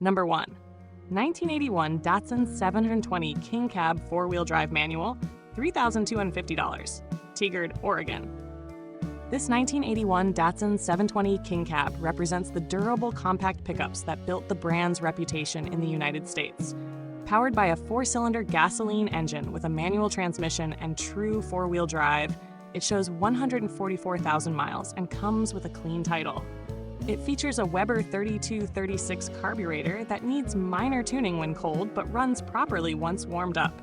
Number 1. 1981 Datsun 720 King Cab 4-wheel drive manual, $3,250, Tigard, Oregon. This 1981 Datsun 720 King Cab represents the durable compact pickups that built the brand's reputation in the United States. Powered by a 4-cylinder gasoline engine with a manual transmission and true 4-wheel drive, it shows 144,000 miles and comes with a clean title. It features a Weber 3236 carburetor that needs minor tuning when cold but runs properly once warmed up.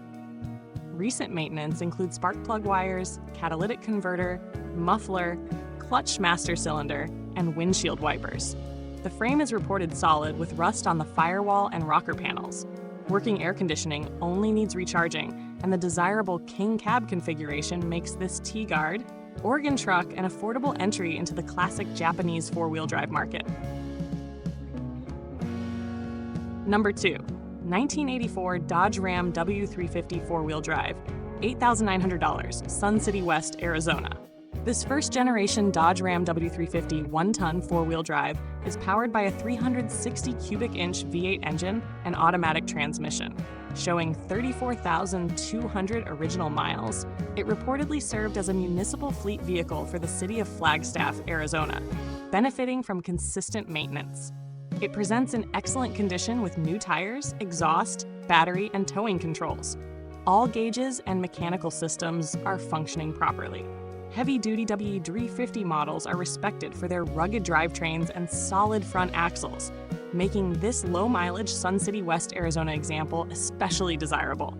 Recent maintenance includes spark plug wires, catalytic converter, muffler, clutch master cylinder, and windshield wipers. The frame is reported solid with rust on the firewall and rocker panels. Working air conditioning only needs recharging, and the desirable King Cab configuration makes this Tigard, Oregon truck an affordable entry into the classic Japanese 4-wheel drive market. Number 2. 1984 Dodge Ram W350 4-wheel drive, $8,900, Sun City West, Arizona. This first-generation Dodge Ram W350 1-ton 4-wheel drive is powered by a 360 cubic-inch V8 engine and automatic transmission. Showing 34,200 original miles, it reportedly served as a municipal fleet vehicle for the city of Flagstaff, Arizona, benefiting from consistent maintenance. It presents in excellent condition with new tires, exhaust, battery, and towing controls. All gauges and mechanical systems are functioning properly. Heavy-duty W350 models are respected for their rugged drivetrains and solid front axles, making this low-mileage Sun City West, Arizona example especially desirable.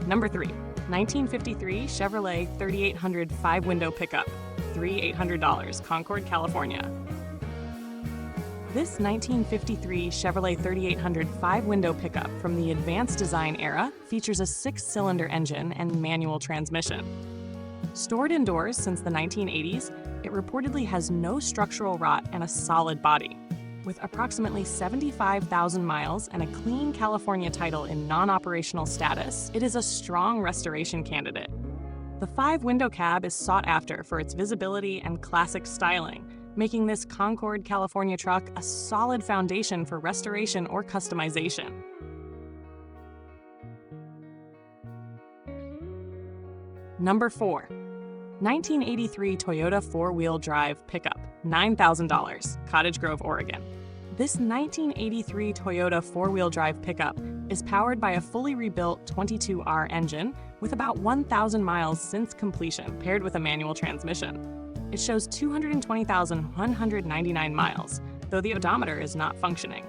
Number 3. 1953 Chevrolet 3800 5-window pickup, $3,800, Concord, California. This 1953 Chevrolet 3800 5-window pickup from the advanced design era features a 6-cylinder engine and manual transmission. Stored indoors since the 1980s, it reportedly has no structural rot and a solid body. With approximately 75,000 miles and a clean California title in non-operational status, it is a strong restoration candidate. The 5-window cab is sought after for its visibility and classic styling, making this Concord, California truck a solid foundation for restoration or customization. Number 4. 1983 Toyota 4-wheel drive pickup, $9,000, Cottage Grove, Oregon. This 1983 Toyota 4-wheel drive pickup is powered by a fully rebuilt 22R engine with about 1,000 miles since completion, paired with a manual transmission. It shows 220,199 miles, though the odometer is not functioning.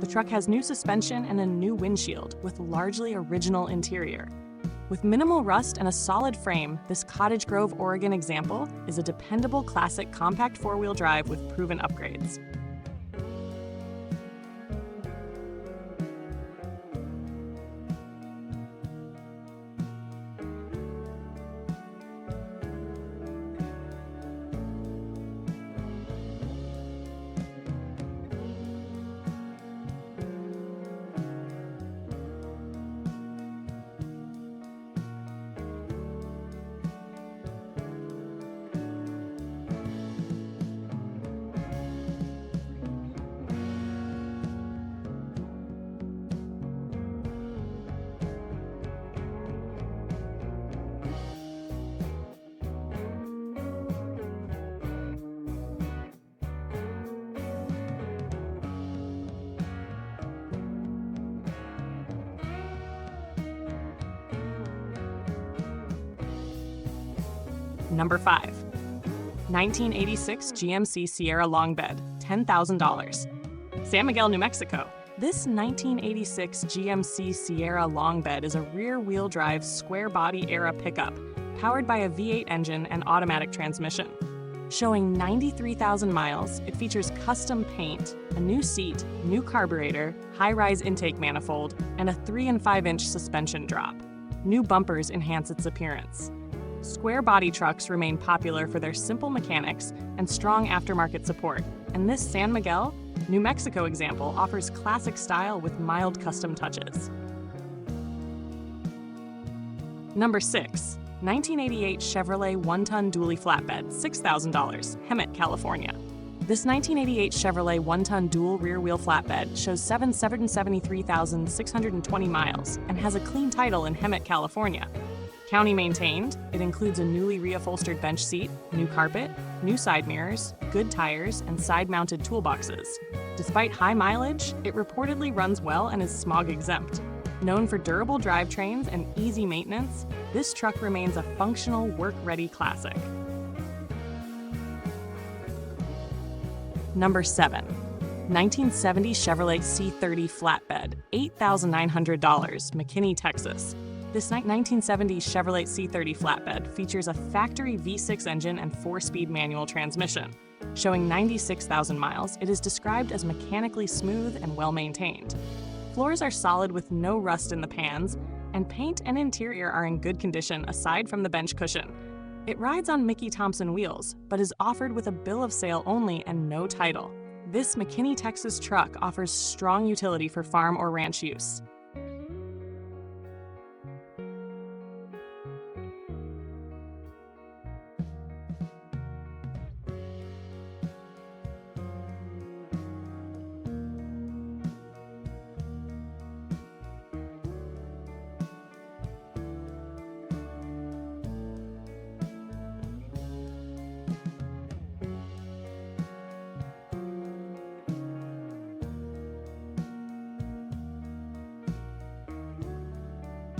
The truck has new suspension and a new windshield with largely original interior. With minimal rust and a solid frame, this Cottage Grove, Oregon example is a dependable classic compact 4-wheel drive with proven upgrades. Number 5. 1986 GMC Sierra Long Bed, $10,000. San Miguel, New Mexico. This 1986 GMC Sierra Long Bed is a rear-wheel drive square-body era pickup powered by a V8 engine and automatic transmission. Showing 93,000 miles, it features custom paint, a new seat, new carburetor, high-rise intake manifold, and a 3 and 5-inch suspension drop. New bumpers enhance its appearance. Square body trucks remain popular for their simple mechanics and strong aftermarket support, and this San Miguel, New Mexico example offers classic style with mild custom touches. Number 6. 1988 Chevrolet 1-ton dually flatbed, $6,000, Hemet, California. This 1988 Chevrolet 1-ton dual rear-wheel flatbed shows 773,620 miles and has a clean title in Hemet, California. County maintained, it includes a newly reupholstered bench seat, new carpet, new side mirrors, good tires, and side-mounted toolboxes. Despite high mileage, it reportedly runs well and is smog-exempt. Known for durable drivetrains and easy maintenance, this truck remains a functional, work-ready classic. Number 7. 1970 Chevrolet C30 Flatbed, $8,900, McKinney, Texas. This 1970 Chevrolet C30 Flatbed features a factory V6 engine and 4-speed manual transmission. Showing 96,000 miles, it is described as mechanically smooth and well-maintained. Floors are solid with no rust in the pans, and paint and interior are in good condition aside from the bench cushion. It rides on Mickey Thompson wheels, but is offered with a bill of sale only and no title. This McKinney, Texas truck offers strong utility for farm or ranch use.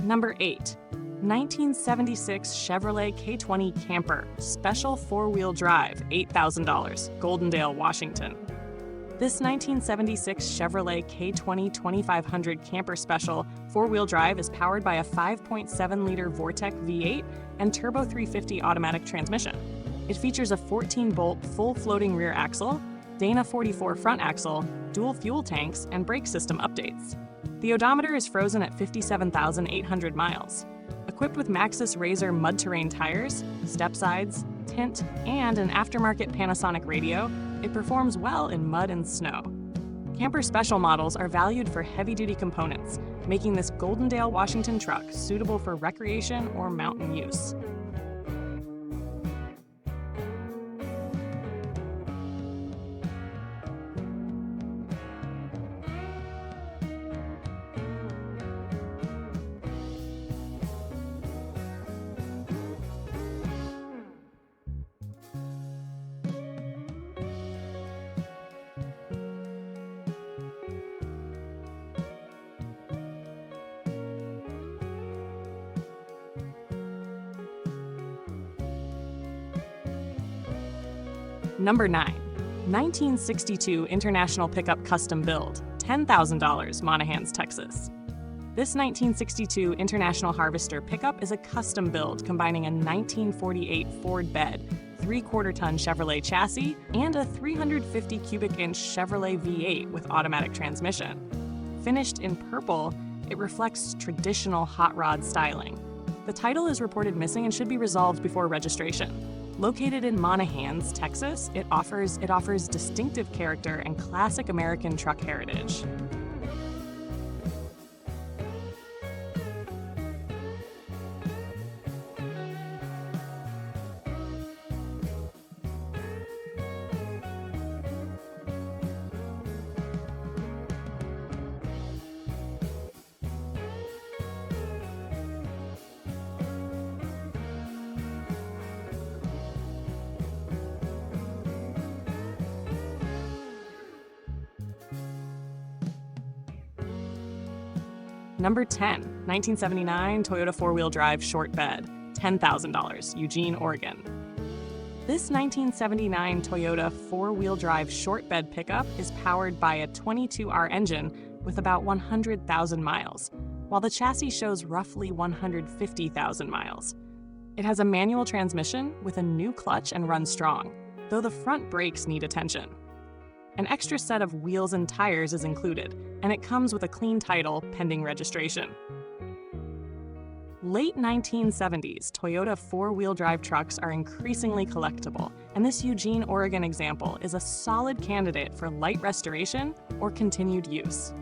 Number 8. 1976 Chevrolet K20 Camper, special 4-wheel drive, $8,000, Goldendale, Washington. This 1976 Chevrolet K20 2500 Camper Special 4-wheel drive is powered by a 5.7-liter Vortec V8 and Turbo 350 automatic transmission. It features a 14-bolt full-floating rear axle, Dana 44 front axle, dual fuel tanks, and brake system updates. The odometer is frozen at 57,800 miles. Equipped with Maxxis Razor mud-terrain tires, step sides, tint, and an aftermarket Panasonic radio, it performs well in mud and snow. Camper Special models are valued for heavy-duty components, making this Goldendale, Washington truck suitable for recreation or mountain use. Number 9. 1962 International Pickup Custom Build, $10,000, Monahans, Texas. This 1962 International Harvester pickup is a custom build combining a 1948 Ford bed, 3/4-ton Chevrolet chassis, and a 350 cubic inch Chevrolet V8 with automatic transmission. Finished in purple, it reflects traditional hot rod styling. The title is reported missing and should be resolved before registration. Located in Monahans, Texas, it offers distinctive character and classic American truck heritage. Number 10, 1979 Toyota 4-wheel drive Shortbed, $10,000, Eugene, Oregon. This 1979 Toyota 4-wheel drive Shortbed pickup is powered by a 22R engine with about 100,000 miles, while the chassis shows roughly 150,000 miles. It has a manual transmission with a new clutch and runs strong, though the front brakes need attention. An extra set of wheels and tires is included, and it comes with a clean title pending registration. Late 1970s Toyota four-wheel drive trucks are increasingly collectible, and this Eugene, Oregon example is a solid candidate for light restoration or continued use.